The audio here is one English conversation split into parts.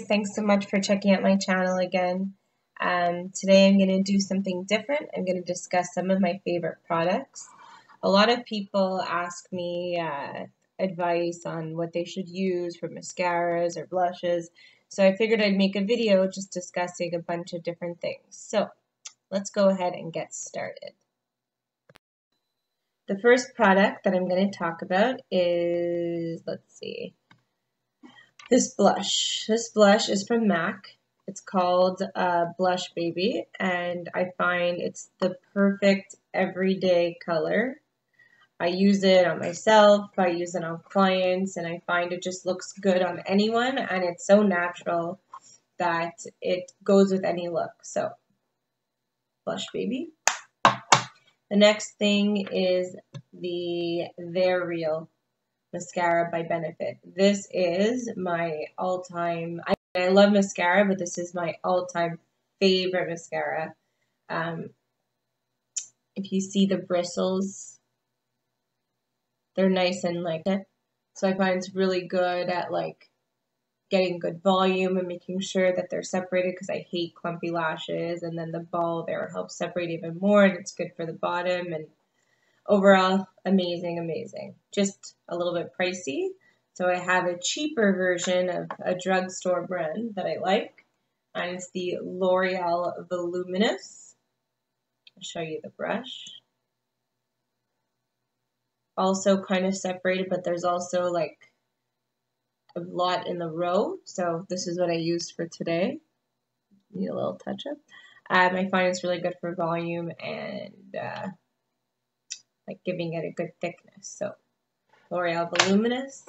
thanks so much for checking out my channel again. Today I'm going to do something different. I'm going to discuss some of my favorite products. A lot of people ask me advice on what they should use for mascaras or blushes, so I figured I'd make a video just discussing a bunch of different things. So let's go ahead and get started. The first product that I'm going to talk about is, let's see, this blush. This blush is from MAC. It's called Blush Baby, and I find it's the perfect everyday color. I use it on myself, I use it on clients, and I find it just looks good on anyone, and it's so natural that it goes with any look. So, Blush Baby. The next thing is the They're Real mascara by Benefit. This is my all-time, I love mascara, but this is my all-time favorite mascara. If you see the bristles, they're nice and like that. So I find it's really good at like getting good volume and making sure that they're separated, because I hate clumpy lashes, and then the ball there helps separate even more, and it's good for the bottom, and overall, amazing, amazing. Just a little bit pricey. So I have a cheaper version of a drugstore brand that I like, and it's the L'Oreal Voluminous. I'll show you the brush. Also kind of separated, but there's also like a lot in the row. So this is what I used for today. Need a little touch up. I find it's really good for volume and like giving it a good thickness. So L'Oreal Voluminous.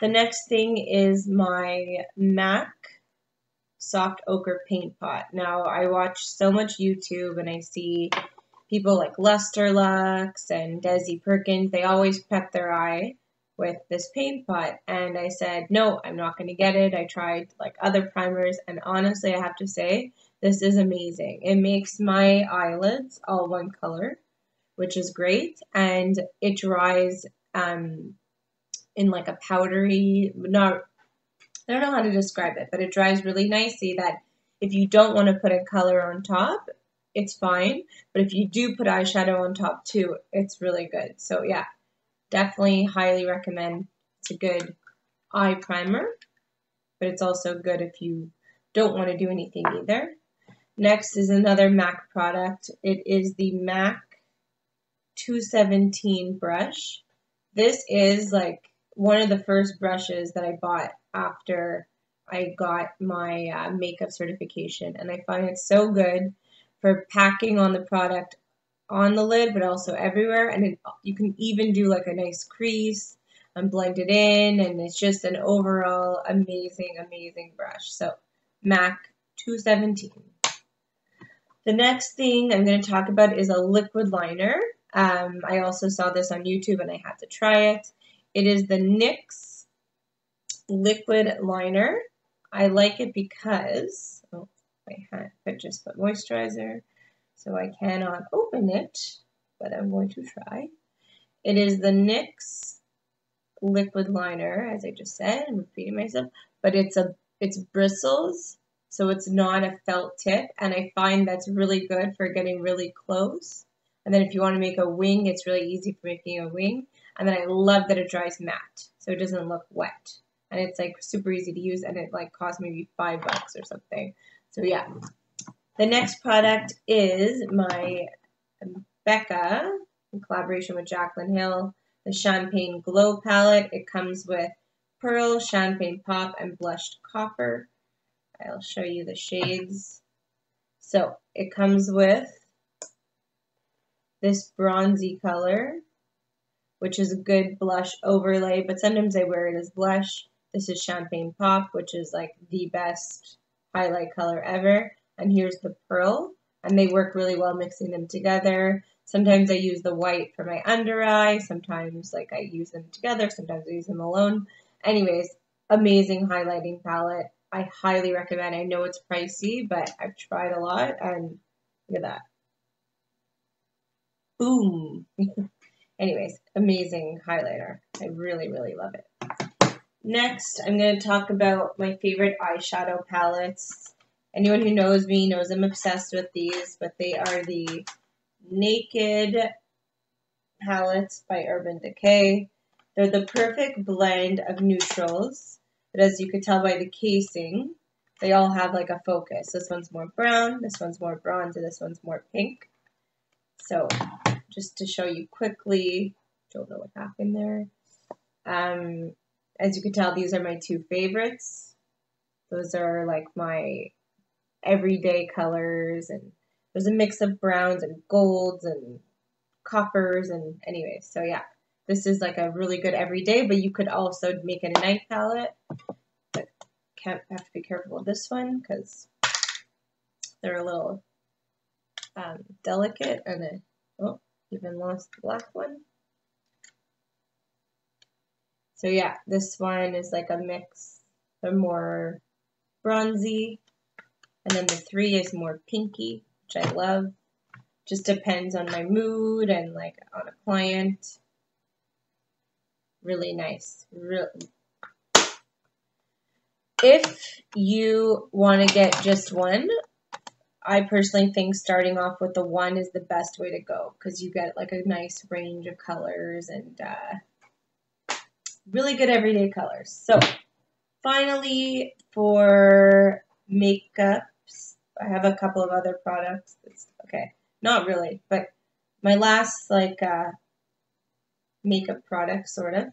The next thing is my MAC Soft Ochre Paint Pot. Now I watch so much YouTube and I see people like Luster Lux and Desi Perkins. They always prep their eye with this paint pot, and I said, no, I'm not going to get it. I tried like other primers, and honestly I have to say this is amazing. It makes my eyelids all one color, which is great, and it dries in like a powdery, I don't know how to describe it, but it dries really nicely that if you don't want to put a color on top, it's fine, but if you do put eyeshadow on top too, it's really good. So yeah, definitely highly recommend. It's a good eye primer, but it's also good if you don't want to do anything either. Next is another MAC product. It is the MAC 217 brush. This is like one of the first brushes that I bought after I got my makeup certification, and I find it so good for packing on the product on the lid, but also everywhere, and you can even do like a nice crease and blend it in, and it's just an overall amazing, amazing brush. So MAC 217. The next thing I'm going to talk about is a liquid liner. I also saw this on YouTube and I had to try it. It is the NYX liquid liner. I like it because, oh, my hand, I just put moisturizer, so I cannot open it, but I'm going to try. It is the NYX liquid liner, as I just said, I'm repeating myself, but it's bristles, so it's not a felt tip, and I find that's really good for getting really close. And then if you want to make a wing, it's really easy for making a wing. And then I love that it dries matte, so it doesn't look wet. And it's like super easy to use, and it like cost maybe $5 or something. So yeah. The next product is my BECCA, in collaboration with Jaclyn Hill, the Champagne Glow Palette. It comes with Pearl, Champagne Pop, and Blushed Copper. I'll show you the shades. So it comes with this bronzy color, which is a good blush overlay, but sometimes I wear it as blush. This is Champagne Pop, which is like the best highlight color ever. And here's the Pearl, and they work really well mixing them together. Sometimes I use the white for my under eye. Sometimes like I use them together. Sometimes I use them alone. Anyways, amazing highlighting palette. I highly recommend. I know it's pricey, but I've tried a lot, and look at that. Boom. Anyways, amazing highlighter. I really, really love it. Next, I'm going to talk about my favorite eyeshadow palettes. Anyone who knows me knows I'm obsessed with these, but they are the Naked Palettes by Urban Decay. They're the perfect blend of neutrals, but as you could tell by the casing, they all have like a focus. This one's more brown, this one's more bronze, and this one's more pink. So just to show you quickly, don't know what happened there. As you can tell, these are my two favorites. Those are like my everyday colors, and there's a mix of browns and golds and coppers, and anyways, so yeah, this is like a really good everyday, but you could also make it a night palette. But have to be careful with this one because they're a little delicate, and oh, even lost the black one. So yeah, this one is like a mix. They're more bronzy, and then the 3 is more pinky, which I love. Just depends on my mood and like on a client. Really nice. If you want to get just one, I personally think starting off with the 1 is the best way to go because you get like a nice range of colors and really good everyday colors. So finally, for makeups, I have a couple of other products. Okay, not really, but my last like makeup product sort of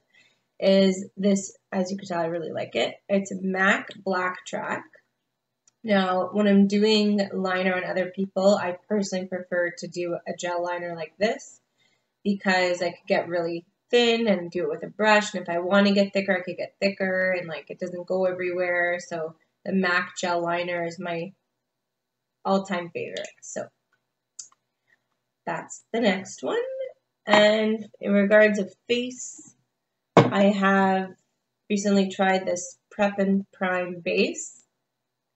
is this. As you can tell, I really like it. It's MAC Black Track. Now, when I'm doing liner on other people, I personally prefer to do a gel liner like this because I could get really thin and do it with a brush, and if I want to get thicker, I could get thicker, and like it doesn't go everywhere. So the MAC gel liner is my all-time favorite. So that's the next one. And in regards of face, I have recently tried this Prep and Prime base,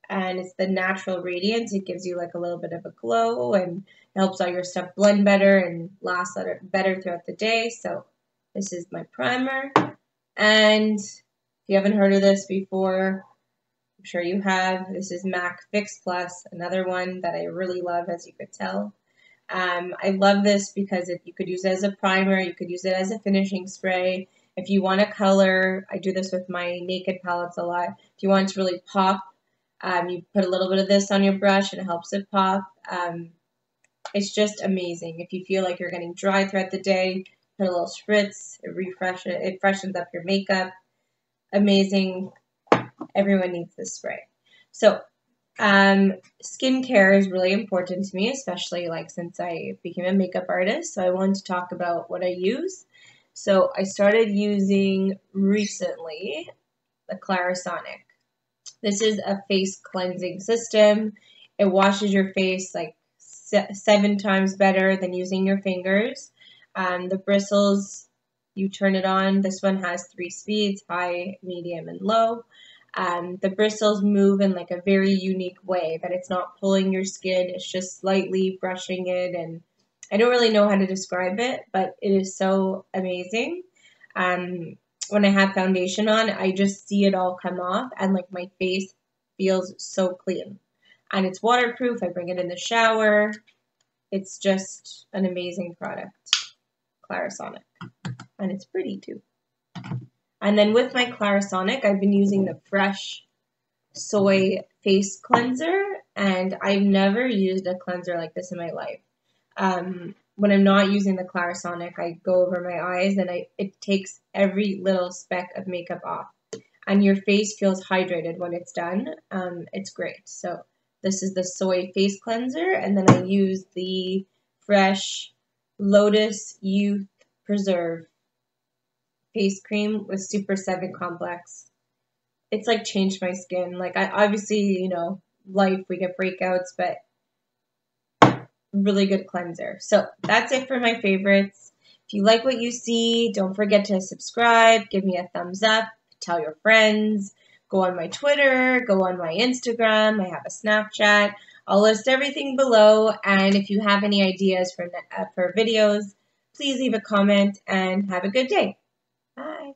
and it's the Natural Radiance. It gives you like a little bit of a glow and helps all your stuff blend better and last better throughout the day. So this is my primer, and if you haven't heard of this before, I'm sure you have. This is MAC Fix Plus, another one that I really love, as you could tell. I love this because you could use it as a primer, you could use it as a finishing spray. If you want to color, I do this with my Naked palettes a lot. If you want it to really pop, you put a little bit of this on your brush and it helps it pop. It's just amazing. If you feel like you're getting dry throughout the day, put a little spritz, it freshens up your makeup. Amazing. Everyone needs this spray. So, skincare is really important to me, especially like since I became a makeup artist. So I wanted to talk about what I use. So I started using recently the Clarisonic. This is a face cleansing system. It washes your face like 7 times better than using your fingers. The bristles, you turn it on. This one has 3 speeds, high, medium, and low. The bristles move in like a very unique way that it's not pulling your skin. It's just slightly brushing it, and I don't really know how to describe it, but it is so amazing. When I have foundation on, I just see it all come off, and like my face feels so clean. And it's waterproof. I bring it in the shower. It's just an amazing product. Clarisonic. And it's pretty too. And then with my Clarisonic, I've been using the Fresh Soy Face Cleanser, and I've never used a cleanser like this in my life. When I'm not using the Clarisonic, I go over my eyes, and it takes every little speck of makeup off. And your face feels hydrated when it's done. It's great. So this is the Soy Face Cleanser, and then I use the Fresh Lotus Youth Preserve face cream with Super 7 complex. It's like changed my skin. Like I obviously, you know, life, we get breakouts, but really good cleanser. So that's it for my favorites. If you like what you see, don't forget to subscribe, give me a thumbs up, tell your friends, go on my Twitter, go on my Instagram, I have a Snapchat. I'll list everything below, and if you have any ideas for videos, please leave a comment and have a good day. Bye.